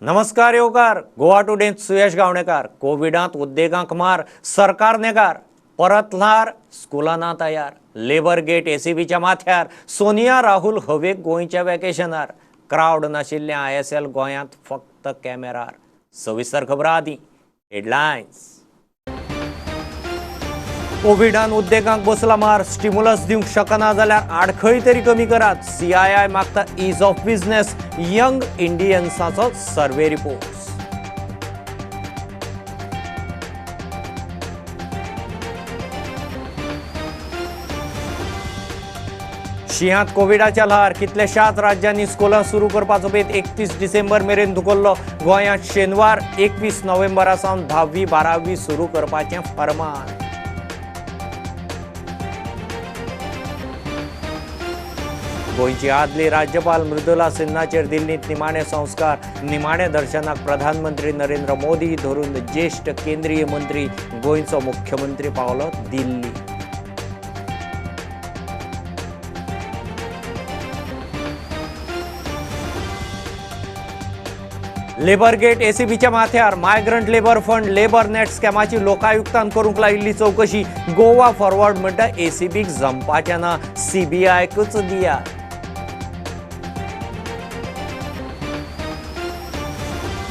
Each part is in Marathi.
नमस्कार येवकार गोवा टुडे सुयश गावणेकार कोविडांत उद्देगांक मार सरकार नेगार परतलार स्कुलांना तयार लेबर गेट एसीबीच्या माथ्यार सोनिया राहुल हवेक गोंयच्या वॅकेशनार क्राउड नाशिल्ले ISL गोंयांत फक्त कॅमेरार सविस्तर खबरां आदी हेडलायन्स कोविडान उद्देगांक बसला मार स्टिम्युलस दिवंक शकना जाल्यार आडखळी तरी कमी करात CII मागता ईज ऑफ बिझनेस यंग इंडियन्साचो सर्वे रिपोर्ट शियांत कोविडाच्या ल्हार कितल्याशाच राज्यांनी स्कुलां सुरू करपाचो बेत 31 डिसेंबर मेरेन धुकल्लो गोंयांत शेनवार 21 नोव्हेंबरा सावन 10वी-12वी सुरू करपाचें फर्मान गोंयची आदली राज्यपाल मृदुला सिन्हाचेर दिल्लींत निमाणे संस्कार निमाणे दर्शनाक प्रधानमंत्री नरेंद्र मोदी धरून ज्येष्ठ केंद्रीय मंत्री गोंयचो मुख्यमंत्री पावलो दिल्ली लेबर गेट एसीबीच्या माथ्यार migrant labour fund labour net स्कॅमाची लोकायुक्तान करूंक लायिल्ली चौकशी गोवा फॉरवर्ड म्हणटा एसीबीक जमपाचें ना CBIकच दिया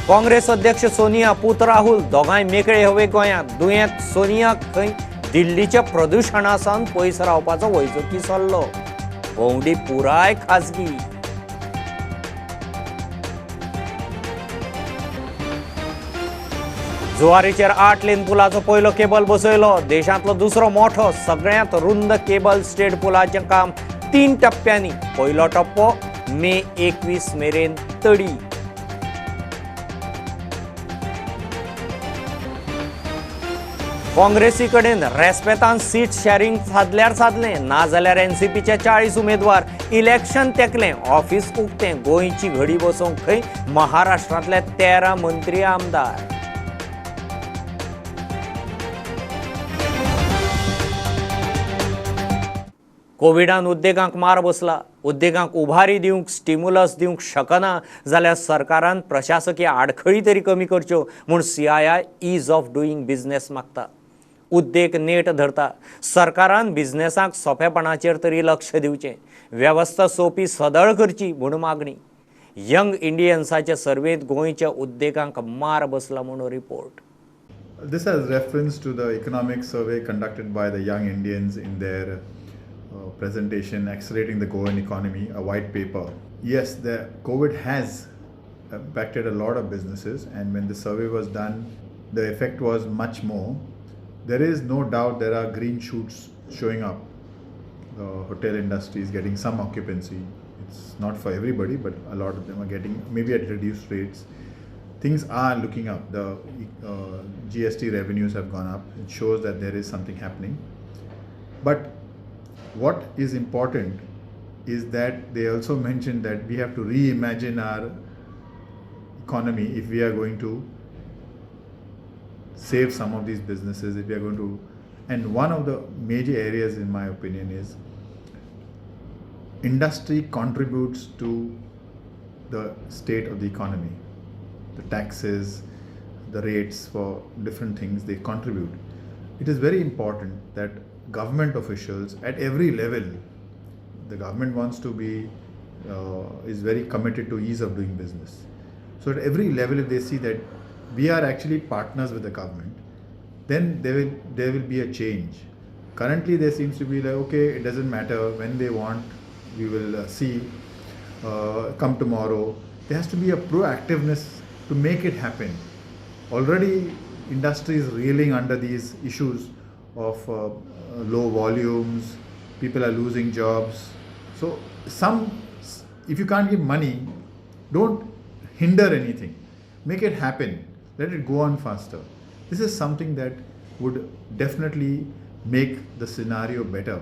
काँग्रेस अध्यक्ष सोनिया पूत राहुल दोगांय मेकळे हवे गोंयांत दुयेंत सोनियाक खंय दिल्लीच्या प्रदुशणा सावन पयस रावपाचो वैजकी सल्लो भोंवडी पुराय खाजगी जुवारीचेर 8 लेन पुलाचो पयलो केबल बसयलो देशांतलो दुसरो मोठो सगळ्यांत रुंद केबल स्टेट पुलाचें काम 3 टप्प्यांनी पयलो टप्पो मे 21 मेरेन तडी काँग्रेसी कडेन रेस्पेतान सीट शेअरिंग साधल्यार साधलें ना जाल्यार NCPचे 40 उमेदवार इलेक्शन तेकलें ऑफिस उक्तें गोंयची घडी बसोवंक खंय महाराष्ट्रांतले 13 मंत्री आमदार कोविडान उद्देगांक मार बसला उद्देगांक उभारी दिवंक स्टिम्युलस दिवंक शकना जाल्यार सरकारान प्रशासकीय आडखळी तरी कमी करच्यो म्हूण CII ease of doing business मागता उद्देग नेट धरता सरकारान बिझनेसाक सोंपेपणाचेर तरी लक्ष दिवचें वेवस्था सोंपी सदळ करची म्हूण मागणी यंग इंडियन्साचे सर्वेंत गोंयच्या उद्देगांक मार बसला म्हूण report This has reference to the economic survey conducted by the Young Indians in their presentation, Accelerating the Goan Economy, a white paper. Yes, the COVID has impacted a lot of businesses, and when the survey was done, the effect was much more. There is no doubt there are green shoots showing up. The hotel industry is getting some occupancy. It's not for everybody, but a lot of them are getting maybe at reduced rates. Things are looking up. The GST revenues have gone up. It shows that there is something happening. But what is important is that they also mentioned that we have to reimagine our economy if we are going to save some of these businesses, if we are going to, and one of the major areas in my opinion is industry contributes to the state of the economy. The taxes, the rates for different things, they contribute. It is very important that government officials at every level, the government wants to be, is very committed to ease of doing business. So at every level, if they see that we are actually partners with the government, then there will be a change. Currently, there seems to be like, okay, it doesn't matter when they want, we will see, come tomorrow. There has to be a proactiveness to make it happen. Already, industry is reeling under these issues of low volumes, people are losing jobs. So if you can't give money, don't hinder anything. Make it happen. Let it go on faster. This is something that would definitely make the scenario better.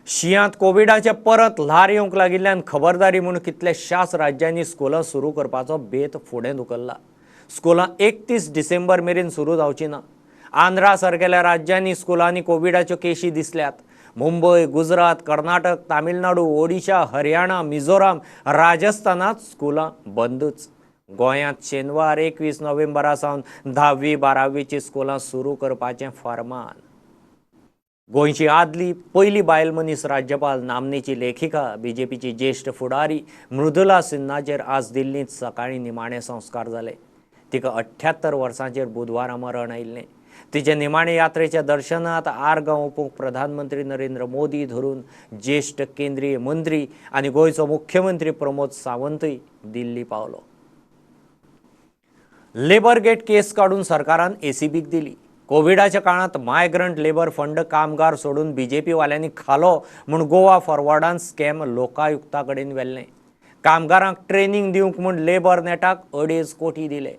शियांत कोविडाचे परत ल्हार येवंक लागिल्ल्यान खबरदारी म्हूण कितल्याशाच राज्यांनी स्कुलां सुरू करपाचो बेत फुडें धुकल्ला स्कुलां 31 डिसेंबर मेरेन सुरू जावची ना आंध्रा सारकेल्या राज्यांनी स्कुलांनी कोविडाच्यो केशी दिसल्यात मुंबई, गुजरात, कर्नाटक, तामिळनाडू, ओडिशा, हरियाणा, मिझोराम, राजस्थानात स्कुलां बंदूच. गोंयांत शेनवार 21 नोव्हेंबरा सावन 10वी-12वीची स्कुलां सुरू करपाचें फर्मान. गोंयची आदली पयली बायल मनीस राज्यपाल नामनेची लेखिका बीजेपीची ज्येश्ठ फुडारी मृदुला सिन्हाचेर आज दिल्लींत सकाळीं निमाणे संस्कार जाले. तिका 78 वर्सांचेर बुधवारा मरण आयिल्लें. तिचे निमाणे यात्रेच्या दर्शनांत आर्गां ओंपूंक प्रधानमंत्री नरेंद्र मोदी धरून ज्येश्ठ केंद्रीय मंत्री आनी गोंयचो मुख्यमंत्री प्रमोद सावंतय दिल्ली पावलो. लेबर गेट केस काडून सरकारान एसीबीक दिली. कोविडाच्या काळात मायग्रंट लेबर फंड कामगार सोडून बीजेपी वाल्यांनी खालो म्हूण गोवा फॉरवर्डान स्कॅम लोकायुक्ता कडेन व्हेल्लें. कामगारांक ट्रेनिंग दिवंक म्हूण लेबर नेटाक 2.5 कोटी दिले.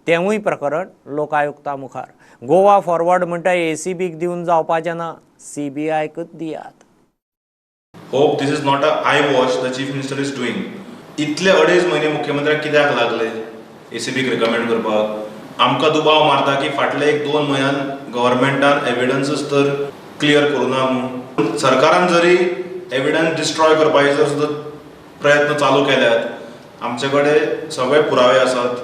तेवूय प्रकरण लोकायुक्ता मुखार. गोवा फॉरवर्ड म्हणटा एसीबीक दिवन जावपाचें ना, सीबीआयकच दियात. Hope this is not a eyewash the chief minister is doing. इतले 2.5 म्हयने मुख्यमंत्र्याक कित्याक लागले एसीबीक रिकमेंड करपाक? आमकां दुबाव मारता की फाटले 1-2 म्हयन्यान गव्हर्मेंटान एविडन्सच तर क्लियर करूना म्हणून. सरकारान जरी एविडन्स डिस्ट्रॉय करपाचे जर सुद्दां प्रयत्न चालू केल्यात, आमचे कडेन सगळे पुरावे आसात,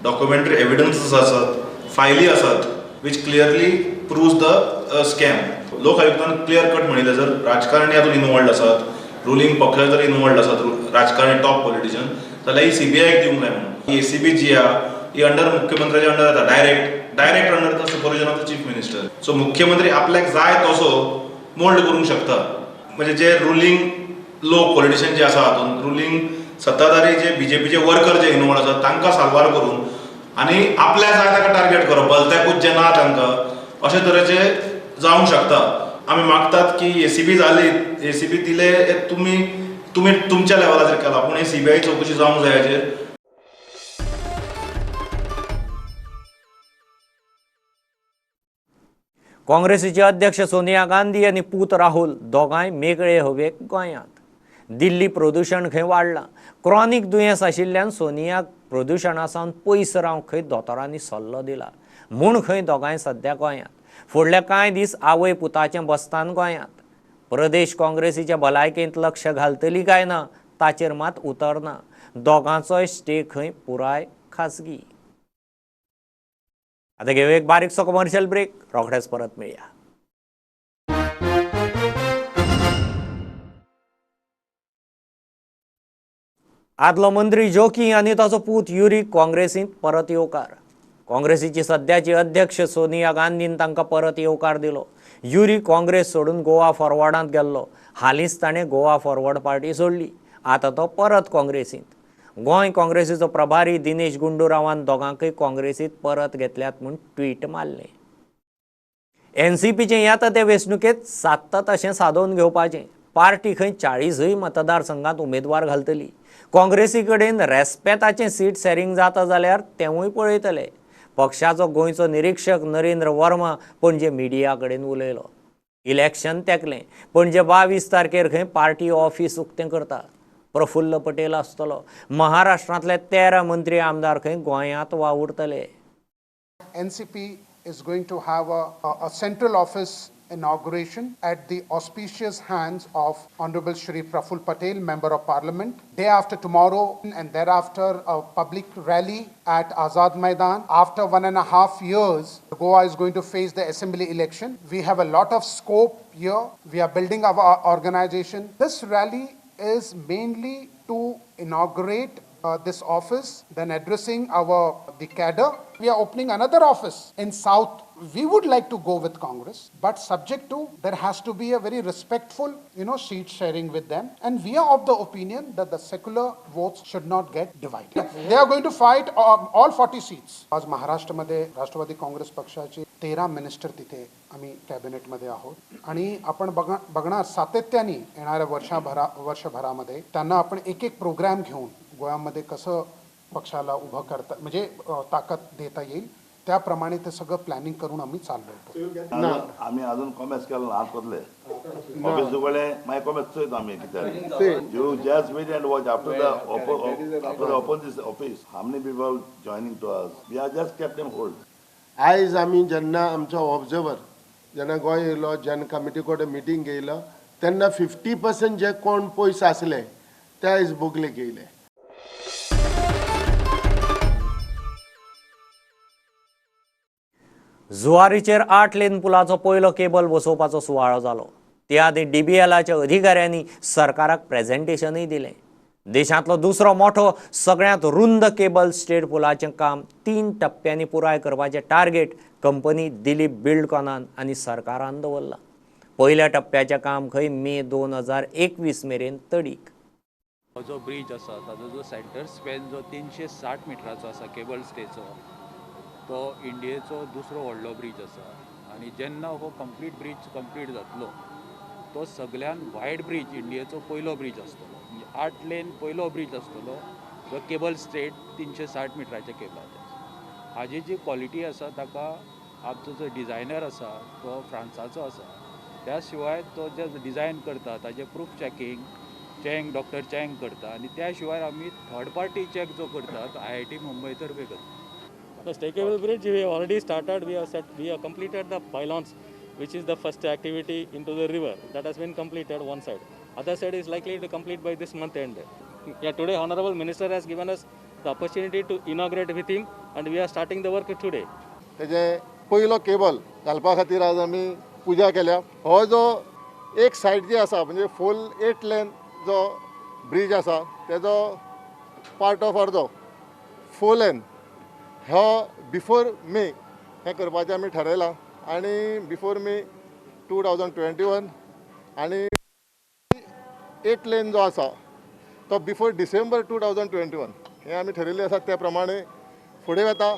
डॉक्युमेंटरी एविडन्सेस आसात, फायली आसात which clearly proves the scam. लोकायुक्तान क्लियर कट म्हणिल्लें जर राजकारणी हातूंत इनवॉल्ड आसात, रुलींग पक्ष जर इनवॉल्ड आसात, राजकारणी टॉप पॉलिटिशियन, जाल्यार ही सीबीआयक दिवंक जाय म्हणून. एसीबी जी आहा ही अंडर मुख्यमंत्र्याच्या अंडर येता, direct under the supervision of the chief minister. So मुख्यमंत्री आपल्याक जाय तसो मोल्ड करूंक शकता. म्हणजे जे रुलींग लोक पॉलिटिशियन जे आसा हातूंत, रुलींग सत्ताधारी जे बीजेपीचे वर्कर जे इनवॉल्ड आसात तांकां साल्वार करून आनी आपल्या जाय ताका टार्गेट करप, भलत्याकूच जे ना तांकां, अशे तरेचे जावंक शकता. आमी मागतात की एसीबी जाली, एसीबी दिले, तुमी तुमच्या लेवलाचेर केला, पूण हे सीबीआय चौकशी जावंक जाय हाचेर. काँग्रेसीचे अध्यक्ष सोनिया गांधी आनी पूत राहुल दोगांय मेकळे हवेक गोंयांत. दिल्ली प्रदूशण खंय वाडलां. क्रॉनिक दुयेंस आशिल्ल्यान सोनियाक प्रदूशणा सावन पयस रावंक खंय दोतोरांनी सल्लो दिला म्हूण खंय दोगांय सध्या गोंयांत. फुडले कांय दीस आवय पुताचें बसतान गोंयांत. प्रदेश काँग्रेसीच्या भलायकेंत लक्ष घालतली काय ना ताचेर मात उतर ना. दोगांचोय स्टे खंय पुराय खासगी. आता घेऊ एक बारीकसो कमर्शियल ब्रेक, रोखडेच परत मेळया. आदलो मंत्री जोकी आनी ताचो पूत युरी काँग्रेसींत परत येवकार. काँग्रेसीची सध्याची अध्यक्ष सोनिया गांधीन तांकां परत येवकार दिलो. युरी काँग्रेस सोडून गोवा फॉरवर्डांत गेल्लो. हालींच ताणें गोवा फॉरवर्ड पार्टी सोडली. आतां तो परत काँग्रेसींत. गोंय काँग्रेसीचो प्रभारी दिनेश गुंडूरावान दोगांकय काँग्रेसींत परत घेतल्यात म्हूण ट्वीट मारलें. एनसीपीचें येता ते वेंचणुकेंत सादता तशें सादोवन घेवपाचें. पार्टी खंय 40 मतदारसंघांत उमेदवार घालतली. काँग्रेसी कडेन रेस्पेताचें सीट शेअरिंग जाता जाल्यार तेवूय पळयतले. पक्षाचो गोंयचो निरीक्षक नरेंद्र वर्मा पणजे मिडिया कडेन उलयलो. इलेक्शन तेंकलें. पणजे 22 तारखेर खंय पार्टी ऑफिस उक्तें करता. प्रफुल्ल पटेल आसतलो. महाराष्ट्रांतले 13 मंत्री आमदार खंय गोंयांत वावुरतले. NCP is going to have a central office inauguration at the auspicious hands of Honorable Shri Praful Patel, Member of Parliament. Day after tomorrow and thereafter a public rally at Azad Maidan. After 1.5 years, Goa is going to face the assembly election. We have a lot of scope here. We are building our organization. This rally is mainly to inaugurate this office, then addressing the cadre. We are opening another office in South. We would like to go with Congress, but subject to there has to be a very respectful, seat sharing with them. And we are of the opinion that the secular votes should not get divided. They are going to fight all 40 seats. आज महाराष्ट्रामध्ये राष्ट्रवादी काँग्रेस पक्षाचे 13 मिनिस्टर तिथे आम्ही कॅबिनेटमध्ये आहोत आणि आपण बघणार सातत्याने येणाऱ्या वर्षभरामध्ये त्यांना आपण एक प्रोग्राम घेऊन गोव्यामध्ये कसं पक्षाला उभं करता म्हणजे ताकद देता येईल त्याप्रमाणे ते सगळं प्लॅनिंग करून आम्ही चाललो. आम्ही अजून कॉमेस केलं आज करले ऑफिस उगडले माय कॉमेस चोयत आम्ही कित्याक you just wait and watch after the open this office how many people joining to us we are just kept them hold. आयज आमी जेन्ना आमचो ऑब्जर्वर जेन्ना गोंय येयलो जेन्ना कमिटी कडेन मिटींग घेयलो तेन्ना 50% जे कोण पयस आसले ते आयज बोगलेक येयले. जुवारीचेर 8 लेन पुलाचो पयलो केबल बसोवपाचो सुवाळो जालो. ते आदी DBLच्या अधिकाऱ्यांनी सरकाराक प्रेझेंटेशनय दिलें. देशांतलो दुसरो मोठो सगळ्यांत रुंद केबल स्टेट पुलाचें काम 3 टप्प्यांनी पुराय करपाचें टार्गेट कंपनी दिलीप बिल्डकॉनान आनी सरकारान दवरला. पयल्या टप्प्याचें काम खंय मे 2021 मेरेन तडीक. हो जो ब्रिज आसा ताजो जो सेंटर स्पॅन जो 360 मिटराचो आसा केबल स्टेचो, तो इंडियेचो दुसरो व्हडलो ब्रिज आसा. आनी जेन्ना हो ब्रिज कंप्लीट जातलो तो सगळ्यान वायड ब्रिज इंडियेचो पयलो ब्रिज आसतलो. म्हणजे 8 लेन पयलो ब्रिज आसतलो जो केबल स्ट्रेट 360 मिटराच्या केबलाचेर. हाजी जी क्वॉलिटी आसा ताका आमचो जो डिझायनर आसा तो फ्रांसाचो आसा. त्या शिवाय तो जे डिझायन करता ताजें प्रूफ चँग डॉक्टर चँग करता. आनी त्या शिवाय आमी थर्ड पार्टी चॅक जो करता तो IIT मुंबय तर्फे करता. The stackable bridge we have already started. We have completed the pylons, which is the first activity into the river. That has been completed one side. Other side is likely to complete by this month end. Yeah, today Honorable Minister has given us the opportunity to inaugurate with him, and we are starting the work today. तेजे पयलो केबल घालपा खातीर आज आमी पुजा केल्या. हो जो एक सायड जी आसा म्हणजे फूल 8 लेन जो ब्रिज आसा तेजो पार्ट ऑफ अर्दो 4 लेन हो बिफोर मे हें करपाचें आमी ठरयलां. आनी बिफोर मे 2021 आनी 8 लेन जो आसा तो बिफोर डिसेंबर 2021 हें आमी ठरयल्लें आसा. त्या प्रमाणे फुडें वता.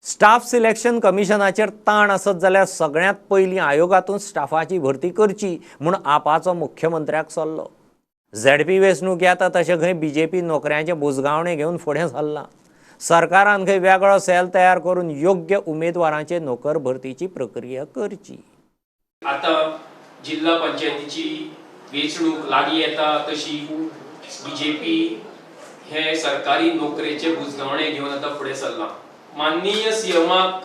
स्टाफ सिलेक्शन कमिशनाचेर ताण आसत जाल्यार सगळ्यांत पयलीं आयोगातून स्टाफाची भरती करची म्हूण आपाचो मुख्यमंत्र्याक सल्लो. ZP वेंचणूक येता तशें खंय BJP नोकऱ्यांचे बुजगावणे घेवन फुडें सरला. सरकारान खंय वेगळो सेल तयार करून योग्य उमेदवारांचे नोकर भरतीची प्रक्रिया करची. आतां जिल्हा पंचायतीची वेंचणूक लागीं येता तशी BJP हे सरकारी नोकरेचे बुजगावणे घेवन आतां फुडें सरला. माननीय CMाक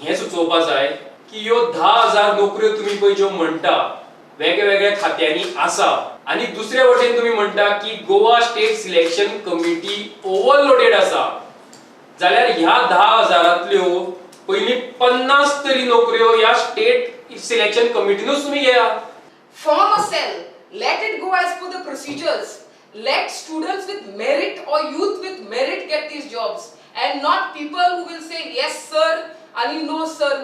हें सुचोवपा जाय की ह्यो 10,000 नोकऱ्यो तुमी पळय ज्यो म्हणटा वेगळ्या खात्यांनी आसा आनी दुसरे वटेन तुम्ही म्हणटा की Goa state selection committee overloaded आसा, जाल्यार ह्या 10,000तल्यो पयली 50 तरी नोकऱ्यो ह्या स्टेट सिलेक्शन कमिटीनूच तुम्ही घेया. Form a cell, let it go as per the procedures. Let students with merit or youth with merit get these jobs and not people who will say yes sir and no sir.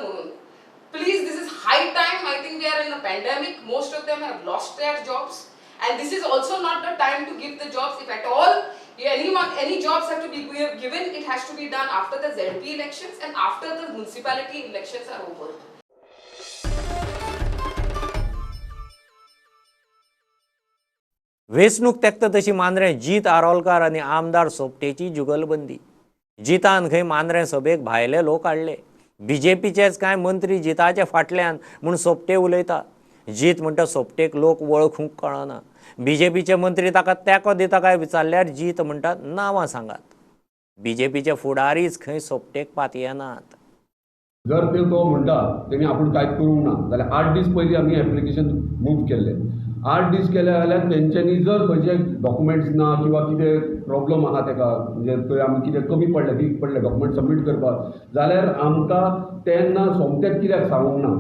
Please, this is high time. I think we are in a pandemic. Most of them have lost their jobs. And this is also not the time to give the jobs. If at all, any jobs have to be given, it has to be done after the ZP elections and after the municipality elections are over. वेंचणूक तेंकता तशी मांद्रे जीत आरोलकार आनी आमदार सोपटेची जुगलबंदी. जितान खंय मांद्रे सभेक भायले लोक हाडले. BJPचेच कांय मंत्री जिताचे फाटल्यान म्हूण सोपटे उलयता. जीत म्हणटा सोपटेक लोक वळखूंक कळना. BJPचे मंत्री ताका तेंको दिता काय विचारल्यार जीत म्हणटा नांवां सांगात. BJPचे फुडारीच खंय सोपटेक पातयेनात. जर तो म्हणटा तेणी आपूण कांयच करूंक ना जाल्यार 8 दीस पयलीं आमी एप्लिकेशन मूव केल्लें. 8 दीस केले जाल्यार तेंच्यांनी जर खंयचे डॉक्युमेंट्स ना किंवा कितें प्रॉब्लम आहा ताका म्हणजे थंय आमी कितें कमी पडले वीक पडले डॉक्युमेंट सबमीट करपाक जाल्यार आमकां तेन्ना सोमतेच कित्याक सांगूंक ना.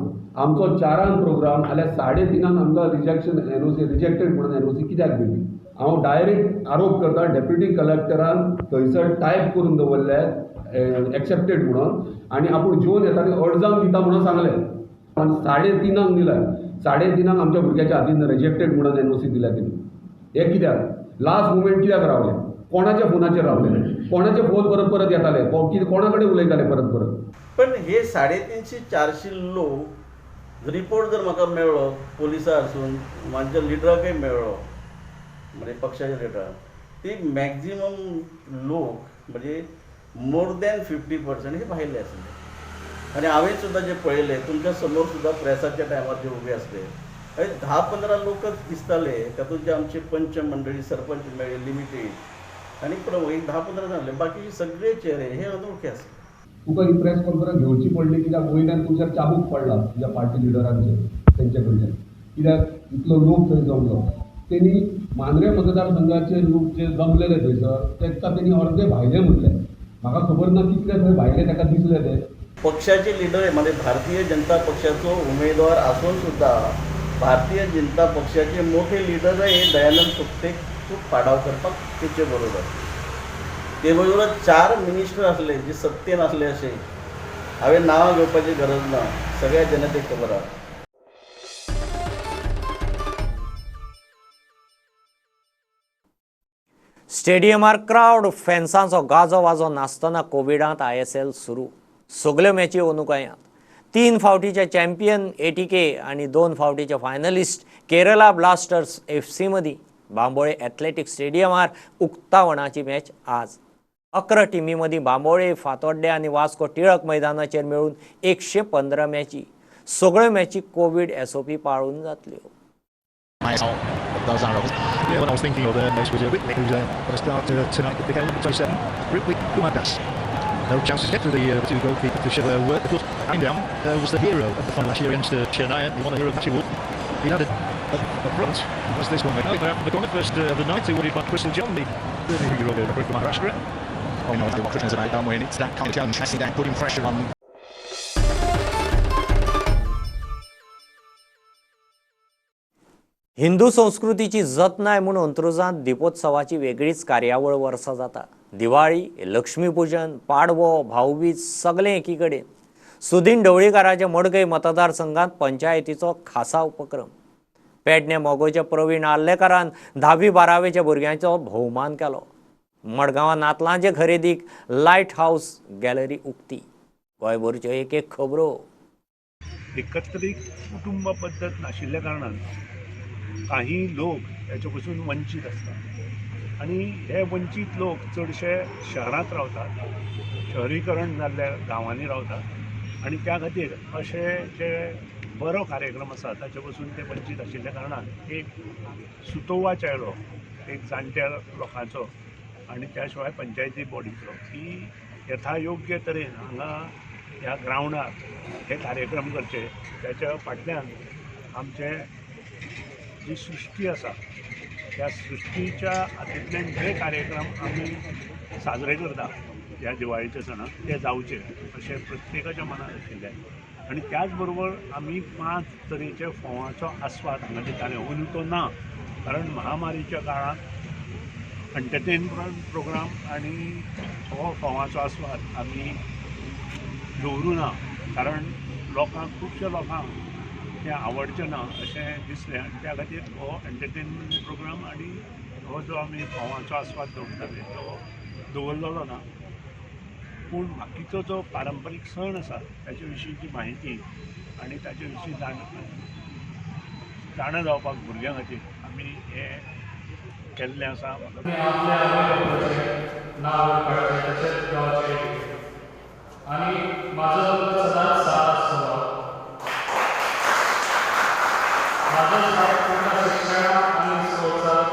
आमचो 4 प्रोग्राम जाल्यार 3:30 आमकां रिजेक्टेड म्हणून NOC कित्याक दिली. हांव डायरेक्ट आरोप करता डेप्युटी कलेक्टरान थंयसर टायप करून दवरले एक्सेप्टेड म्हणून आनी आपूण जेवन येता आनी अर्जांक दिता म्हणून सांगलें. 3:30 दिला. 3:30 आमच्या भुरग्याच्या हातीन रिजेक्टेड म्हणून NOC दिल्या तेणी. हे कित्याक लास्ट मुमेंट कित्याक रावले. कोणाच्या फोनाचेर रावले. कोणाचे फोन परत परत येताले कोणा कडेन उलयताले परत परत. पण हे 350-400 लोक रिपोर्ट जर म्हाका मेळ्ळो पोलिसां आसून म्हाज्या लिडराकय मेळ्ळो म्हणजे पक्षाच्या लिडराक ती मॅक्झिमम लोक म्हणजे मोर दॅन 50% हे भायले आसले. आनी हांवें सुद्दां जे पळयले तुमच्या समोर सुद्दां प्रेसाच्या टायमार जे उबे आसले 10-15 लोकच दिसताले. तातूंत जे आमचे पंच मंडळी सरपंच मेळ्ळे लिमिटेड आनी पण 10-15 जाले बाकी सगळे चेहरे हे अनोळखी आसले. तुका ही प्रेस कॉन्फरन्स घेवची पडली कित्याक वयल्यान तुज्या चाबूक पडला तुज्या पार्टी लिडरांचे तेंचे कडच्यान कित्याक इतलो लोक थंय जमलो. तेणी मांद्रे मतदारसंघाचे लोक जे जमलेले थंयसर तांकां तेणी अर्दे भायले म्हटले. म्हाका खबर ना कितले थंय भायले ताका दिसले ते. पक्षाचे लिडर म्हणजे भारतीय जनता पक्षाचो उमेदवार असून सुद्धा भारतीय जनता पक्षाचे मोठे लिडर हे दयानंद सोपटेक खूप पाडाव करपाक तेचे बरोबर. ते बरोबर 4 मिनिस्टर असले जे सत्तेन असले असे हांवें नांवां घेवपाची गरज ना, सगळ्या जनतेक खबर आहा. स्टेडियमार क्रावड फॅन्सांचो गाजो वाजो नासतना कोविडांत ISL सुरू. सगल्यो मॅची अंदुकळ्यांत. 3 फावटीचे चॅम्पियन ATK आनी 2 फावटीचे फायनलिस्ट केरला ब्लास्टर्स FC मदीं बांबोळे एथलेटीक स्टेडियमार उक्तावणाची मॅच आज. 11 टिमी मदीं बांबोळे, फातोड्डे आनी वास्को टिळक मैदानाचेर मेळून 115 मॅची. सगळ्यो मॅची कोविड SOP पाळून जातल्यो. Those arrows. Yeah, what I was thinking of this was Whitney, who's going to start tonight at the game, 27. Whitney Kumandas. No chance to get to the two goalkeeper to show their work. Of course, Down was the hero of the final last year against Chennai. He won the hero of Matchwood. He had a front. Was this one? They're out in the corner first of the night. They worried about Crystal John, the hero of Maharashtra. Oh no, what Christian's about down when it's that kind of challenge, pressing down, putting pressure on. Hindu संस्कृतीची जतनाय म्हणून अंत्रुजांत दिपोत्सवाची वेगळीच कार्यावळ वर्सा जाता. दिवाळी, लक्ष्मीपूजन, पाडवो, भाऊबीज सगळें एकी कडेन. सुदीन ढवळीकाराचे मडकय मतदारसंघात पंचायतीचो खासा उपक्रम. पेडणे मोगोचे प्रवीण आर्लेकरान 10वी-12वेच्या भुरग्यांचो भोवमान केलो. मडगांवां नातलांचे खरेदीक लायट हाऊस गॅलरी उक्ती. गोंयभरच्यो एक खबरो. एकत्रीत कुटुंब पद्दत नाशिल्ल्या कारणान काही लोक हेचे पासून वंचीत आसतात आनी हे वंचीत लोक चडशे शहरांत रावतात, शहरीकरण जाल्ल्या गांवांनी रावतात आनी त्या खातीर अशे जे बरो कार्यक्रम आसा ताचे पासून ते वंचीत आशिल्ल्या कारणान एक सुतोवा चेडो एक जाणट्या लोकांचो आनी त्या शिवाय पंचायती बॉडीचो की यथायोग्य तरेन हांगा ह्या ग्रावंडार हे कार्यक्रम करचे त्याच्या फाटल्यान आमचे जी सृष्टी आसा त्या सृष्टीच्या हातूंतल्यान जे कार्यक्रम आमी साजरे करता ह्या दिवाळीच्या सणाक ते जावचे अशें प्रत्येकाच्या मनात आशिल्लें आनी त्याच बरोबर आमी 5 तरेचे फोवांचो आस्वाद हांगा दिताले. अंदू तो ना कारण महामारीच्या काळांत एंटरटेनमेंट प्रोग्राम आनी हो फोवांचो आस्वाद आमी दवरूं ना कारण लोकांक खुबश्या लोकांक तें आवडचें ना अशें दिसलें आनी त्या खातीर हो एंटरटेनमेंट प्रोग्राम आनी हो जो आमी फोवांचो आस्वाद दवरताले तो दवरलेलो ना. पूण बाकीचो जो पारंपारीक सण आसा ताचे विशींची म्हायती आनी ताचे विशीं जाणा जावपाक भुरग्यां खातीर आमी हें केल्लें आसा. आनी म्हाजो सदांच साथ आसतलो. म्हाजो साथ तुमकां शिक्षणांत आनी स्पोर्ट्सांत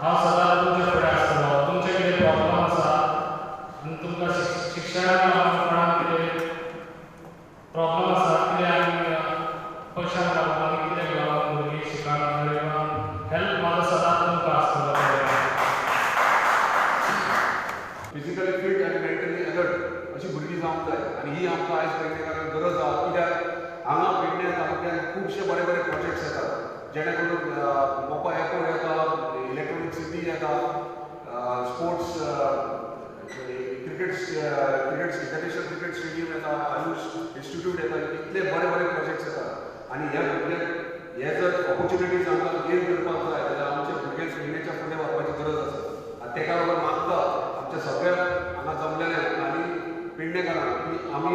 हांव सदांच तुमचे फुडें आसतलो. तुमचे कितें प्रॉब्लम आसा आनी तुमकां शिक्षणांत कोणाक कितें प्रॉब्लम आसा कितें आनी पयशांक लागून आनी कितें लागून भुरगीं शिकूंक हेल्प म्हाजो सदांच तुमकां आसतलो. फिजिकली फीट आनी मेंटली अलर्ट अशी भुरगीं जावंक जाय आनी ही आमकां आयज पेडणेकारांक गरज आसा. कित्याक हांगा पेडणे तालुक्यांत खुबशे बरे बरे प्रोजेक्ट्स येतात जेणे करून मोपा एअरपोर्ट येता, इलेक्ट्रॉनीक सिटी येता, sports cricket international cricket stadium येता, आयुष इन्स्टिट्यूट येता, इतले बरे बरे प्रोजेक्ट्स येतात आनी ह्या भुरग्यांक हे जर ऑपॉर्च्युनिटीज आमकां गेन करपाक जाय जाल्यार आमच्या भुरग्यांक पेडणेच्या फुडें वचपाची गरज आसा. आनी तेका लागून मागता आमच्या सगळ्या हांगा जमलेले आनी पेडणेकारांक की आमी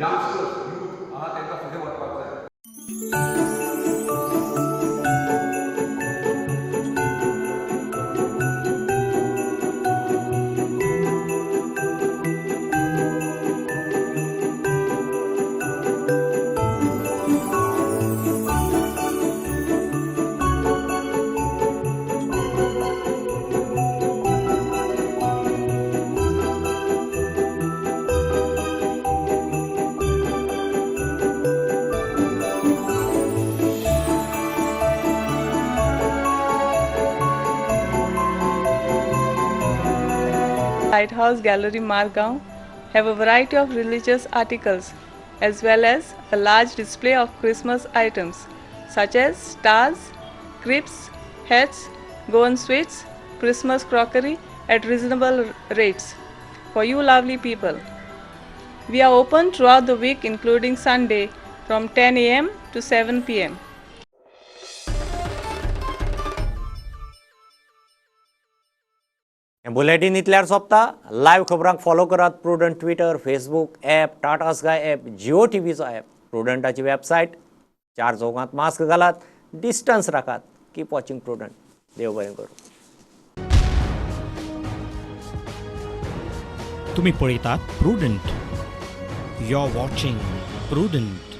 यंगस्टर्स यूथ आहा तांकां फुडें वचपाक जाय. Lighthouse Gallery Margao have a variety of religious articles as well as a large display of Christmas items such as stars, cribs, hats, Goan sweets, Christmas crockery at reasonable rates for you lovely people. We are open throughout the week including Sunday from 10 a.m. to 7 p.m. Bulletin इतल्यार सोंपता. लायव्ह खबरांक फॉलो करात Prudent Twitter, Facebook app, Tata Sky app, Jio टीव्हीचो ॲप, प्रुडंटाची वेबसायट. 4 चौगांत मास्क घालात, डिस्टन्स राखात. Keep watching Prudent. देव बरें करूं. तुम्ही पळयतात Prudent. You are watching prudent.